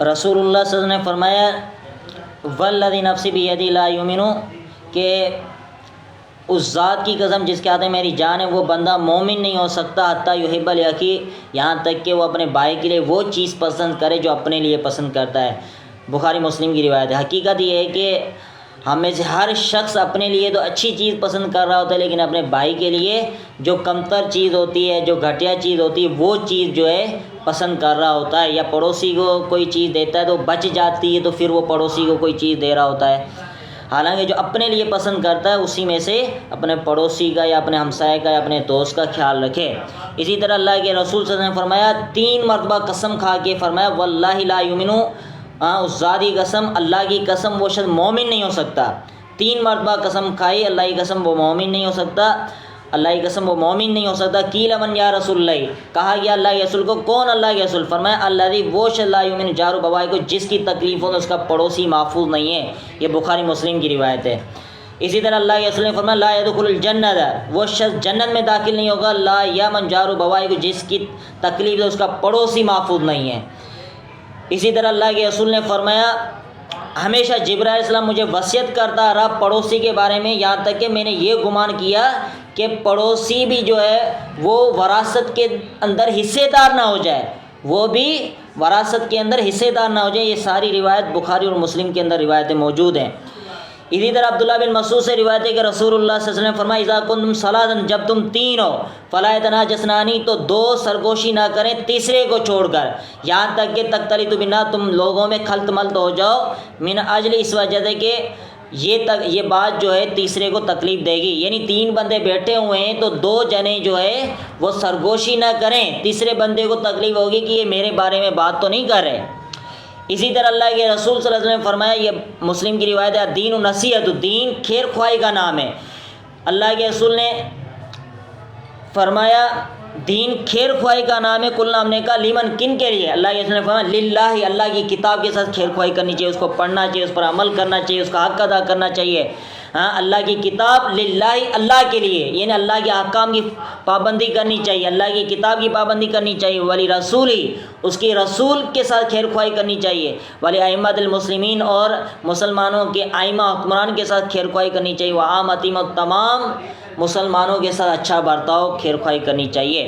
رسول اللہ صلی اللہ علیہ وسلم نے فرمایا والذی نفسی بیدی لا یؤمن، کہ اس ذات کی قسم جس کے ہاتھ میں میری جان ہے، وہ بندہ مومن نہیں ہو سکتا حتیٰ یحب لاخی، یہاں تک کہ وہ اپنے بھائی کے لیے وہ چیز پسند کرے جو اپنے لیے پسند کرتا ہے۔ بخاری مسلم کی روایت ہے۔ حقیقت یہ ہے کہ ہم میں سے ہر شخص اپنے لیے تو اچھی چیز پسند کر رہا ہوتا ہے، لیکن اپنے بھائی کے لیے جو کمتر چیز ہوتی ہے، جو گھٹیا چیز ہوتی ہے، وہ چیز جو ہے پسند کر رہا ہوتا ہے۔ یا پڑوسی کو کوئی چیز دیتا ہے تو بچ جاتی ہے، تو پھر وہ پڑوسی کو کوئی چیز دے رہا ہوتا ہے۔ حالانکہ جو اپنے لیے پسند کرتا ہے اسی میں سے اپنے پڑوسی کا یا اپنے ہمسائے کا یا اپنے دوست کا خیال رکھے۔ اسی طرح اللہ کے رسول صلی اللہ علیہ وسلم نے فرمایا، 3 مرتبہ قسم کھا کے فرمایا واللہ لا یؤمن، اس ذات کی قسم، اللہ کی قسم، وہ شخص مومن نہیں ہو سکتا۔ 3 مرتبہ قسم کھائی، اللہ کی قسم وہ مومن نہیں ہو سکتا، اللہ کی قسم وہ مومن نہیں ہو سکتا۔ قیل من یا رسول اللہ، کہا گیا اللہ کے رسول کو، کون اللہ کے رسول؟ فرمایا الذی، وہ شخص لا یؤمن جارو بوائے کو، جس کی تکلیف ہو تو اس کا پڑوسی محفوظ نہیں ہے۔ یہ بخاری مسلم کی روایت ہے۔ اسی طرح اللہ کے رسول نے فرمایا لا يدخل الجنت، وہ شخص جنت میں داخل نہیں ہوگا، لا یامن جارو بوائے کو، جس کی تکلیف ہے اس کا پڑوسی محفوظ نہیں ہے۔ اسی طرح اللہ کے رسول نے فرمایا ہمیشہ جبرائیل علیہ السلام مجھے وصیت کرتا رہا پڑوسی کے بارے میں، یہاں تک کہ میں نے یہ گمان کیا کہ پڑوسی بھی جو ہے وہ وراثت کے اندر حصے دار نہ ہو جائے، وہ بھی وراثت کے اندر حصے دار نہ ہو جائے۔ یہ ساری روایت بخاری اور مسلم کے اندر روایتیں موجود ہیں۔ اسی طرح عبداللہ بن مسعود سے روایت ہے کہ رسول اللہ صلی اللہ علیہ وسلم نے فرمایا اذا کنتم ثلاثا، جب تم 3 ہو، فلا يتناجسان، تو 2 سرگوشی نہ کریں تیسرے کو چھوڑ کر، یہاں تک کہ تختلط بالناس، تم لوگوں میں خلط ملط ہو جاؤ، من اجل، اس وجہ سے کہ یہ بات جو ہے تیسرے کو تکلیف دے گی۔ یعنی 3 بندے بیٹھے ہوئے ہیں تو 2 جنے جو ہے وہ سرگوشی نہ کریں، تیسرے بندے کو تکلیف ہوگی کہ یہ میرے بارے میں بات تو نہیں کر رہے۔ اسی طرح اللہ کے رسول صلی اللہ علیہ وسلم نے فرمایا، یہ مسلم کی روایت ہے، دین و نصیحت، دین خیر خواہی کا نام ہے۔ اللہ کے رسول نے فرمایا دین خیر خواہی کا نام ہے۔ کلنا، ہم نے کہا لیمن، کن کے لیے؟ اللہ کے رسول نے فرمایا للہ، اللہ کی کتاب کے ساتھ خیر خواہی کرنی چاہیے، اس کو پڑھنا چاہیے، اس پر عمل کرنا چاہیے، اس کا حق ادا کرنا چاہیے۔ ہاں، اللہ کی کتاب للہ، اللہ کے لیے، یعنی اللہ کے احکام کی پابندی کرنی چاہیے، اللہ کی کتاب کی پابندی کرنی چاہیے، ولی رسولی، اس کے رسول کے ساتھ خیر خواہی کرنی چاہیے، ولی ائمۃ المسلمین، اور مسلمانوں کے ائمہ حکمران کے ساتھ خیر خواہی کرنی چاہیے، وعامتہم، تمام مسلمانوں کے ساتھ اچھا برتاؤ، خیر خواہی کرنی چاہیے۔